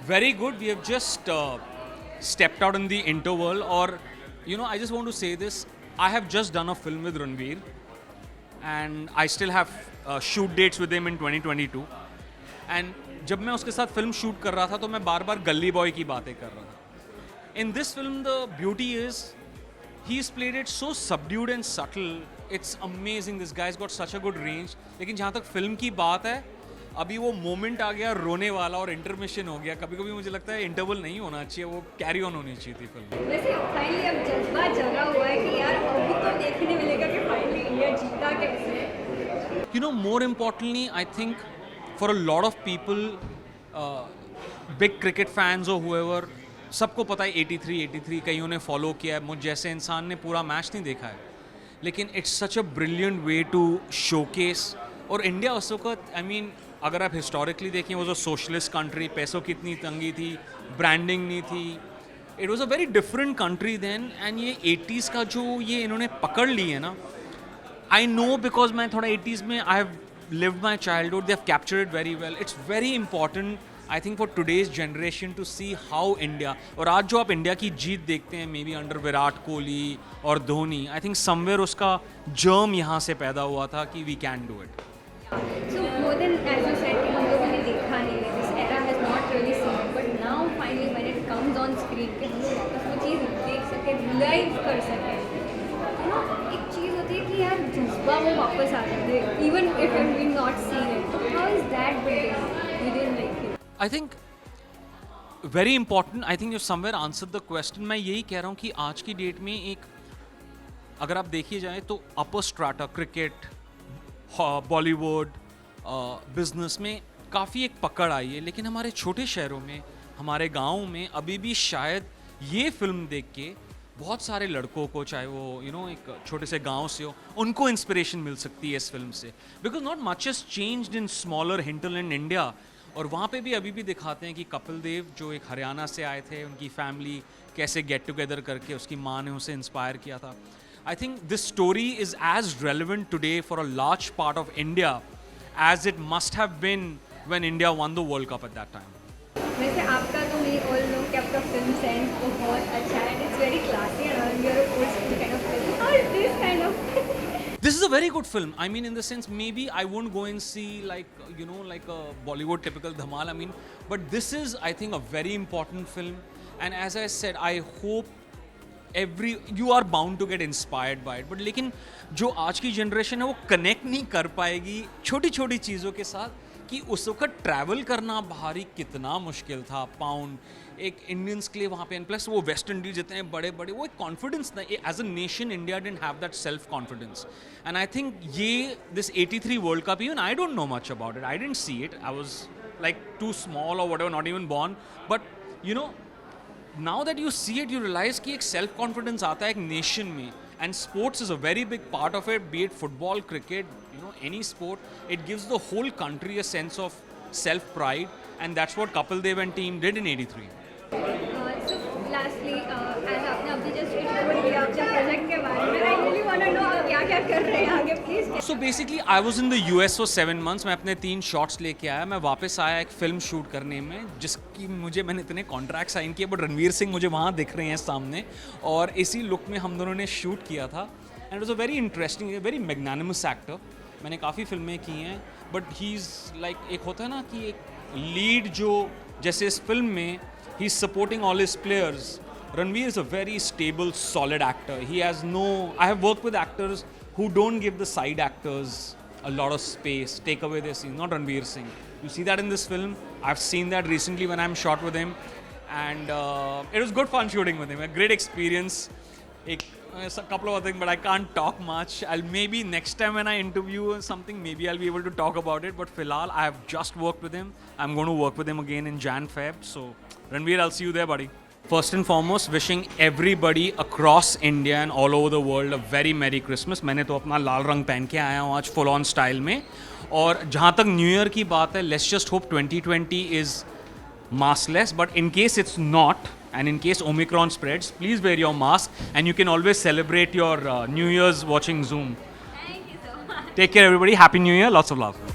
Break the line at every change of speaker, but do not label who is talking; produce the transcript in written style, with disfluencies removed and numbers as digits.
Very good. We have just stepped out in the interval, or I just want to say this. I have just done a film with Ranveer, and I still have shoot dates with him in 2022. And जब मैं उसके साथ film shoot कर रहा था तो मैं बार बार गली बॉय की बातें कर रहा था. In this film, the beauty is he's played it so subdued and subtle. It's amazing. This guy's got such a good range. लेकिन जहाँ तक फिल्म की बात है, अभी वो मोमेंट आ गया रोने वाला और इंटरमिशन हो गया. कभी कभी मुझे लगता है इंटरवल नहीं होना चाहिए, वो कैरी ऑन होनी चाहिए थी फिल्म.
वैसे फाइनली अब जज्बा जगा हुआ है कि यार अभी तो देखने मिलेगा कि फाइनली इंडिया जीता कैसे.
More importantly, I think for a lot of people, big cricket fans or whoever, सबको पता है 83 कईयों ने फॉलो किया है. मुझ जैसे इंसान ने पूरा मैच नहीं देखा है, लेकिन it's such a brilliant way to showcase. और इंडिया उस वक्त, अगर आप हिस्टोरिकली देखें, वो जो सोशलिस्ट कंट्री, पैसों की इतनी तंगी थी, ब्रांडिंग नहीं थी. It was a very different country then. And ये 80s का जो ये इन्होंने पकड़ ली है ना, आई नो बिकॉज मैं थोड़ा 80s में I have lived my childhood. They have captured it very well. It's very important, I think, for today's generation to see how India, और आज जो आप इंडिया की जीत देखते हैं, maybe under Virat Kohli और धोनी, आई थिंक समवेयर उसका जर्म यहाँ से पैदा हुआ था कि we can do it.
So more than as you said कि हम लोगों ने देखा नहीं है, this era has not really seen it, but now finally when it comes on screen कि हम लोग वापस वो चीज़ देख सके, रिलाइव कर सके. एक चीज़ होती है कि यार जज्बा वो वापस आ जाते हैं, even if we not seen it. How is that building within like you?
I think very important. I think you somewhere answer the question. मैं यही कह रहा हूँ कि आज की डेट में एक, अगर आप देखिए जाए तो अपर स्ट्राटा, क्रिकेट, बॉलीवुड, बिजनेस में काफ़ी एक पकड़ आई है. लेकिन हमारे छोटे शहरों में, हमारे गाँव में अभी भी शायद ये फिल्म देख के बहुत सारे लड़कों को, चाहे वो एक छोटे से गांव से हो, उनको इंस्पिरेशन मिल सकती है इस फिल्म से. Because not much is changed in smaller hinterland India. और वहाँ पे भी अभी भी दिखाते हैं कि कपिल देव जो एक हरियाणा से आए थे, उनकी फैमिली कैसे गेट टुगेदर करके उसकी माँ ने उसे इंस्पायर किया था. I think this story is as relevant today for a large part of India as it must have been when India won the world cup at that time.
वैसे आपका तो वी ऑल नो कि आपका film sense बहुत अच्छा है. It's very classy and all. You're a old school kind of film. How is this kind of?
This is a very good film. In the sense, maybe I won't go and see like a Bollywood typical dhamal. But this is, I think, a very important film. And as I said, I hope you are bound to get inspired by it. But लेकिन जो आज की generation है वो connect नहीं कर पाएगी छोटी छोटी चीज़ों के साथ, कि उस वक्त ट्रैवल करना बाहर ही कितना मुश्किल था. पाउंड एक इंडियंस के लिए वहाँ पे, प्लस वो वेस्ट इंडीज जितने बड़े बड़े, वो एक कॉन्फिडेंस था. As a nation India didn't have that self confidence. And I think ये this 83 world cup, even I don't know much about it. I didn't see it. I was like too small or whatever, not even born. But now that you see it, you realize कि एक self confidence आता है एक nation में, and sports is a very big part of it, be it football, cricket, any sport. It gives the whole country a sense of self pride, and that's what Kapil Dev and team did in 83.
So lastly, as आपने अभी just introduce किया अपने project के बारे में, I really want to know आप क्या क्या कर रहे हैं आगे, please.
So basically, I was in the US for 7 months. मैं अपने 3 शॉट्स लेके आया. मैं वापस आया एक फिल्म शूट करने में, जिसकी मैंने इतने कॉन्ट्रैक्ट साइन किए, बट रणवीर सिंह मुझे वहाँ दिख रहे हैं सामने, और इसी लुक में हम दोनों ने शूट किया था. And it was a very interesting, very magnanimous actor. मैंने काफ़ी फिल्में की हैं, बट ही इज़ लाइक, एक होता है ना कि एक लीड जो, जैसे इस फिल्म में he is supporting all his players. Ranveer is a very stable, solid actor. I have worked with actors who don't give the side actors a lot of space, take away their scenes. Not Ranveer Singh. You see that in this film. I've seen that recently when I'm shot with him, and it was good fun shooting with him. A great experience. A couple of other things, but I can't talk much. Maybe next time when I interview or something, maybe I'll be able to talk about it. But filhal, I have just worked with him. I'm going to work with him again in Jan-Feb. So Ranveer, I'll see you there, buddy. First and foremost, wishing everybody across India and all over the world a very Merry Christmas. मैंने तो अपना लाल रंग पहन के आया हूँ आज full on style में. और जहाँ तक न्यू ईयर की बात है, let's just hope 2020 is maskless. But in case it's not, and in case Omicron spreads, please wear your mask, and you can always celebrate your New Year's watching Zoom.
Thank you so much.
Take care, everybody. Happy New Year. Lots of love.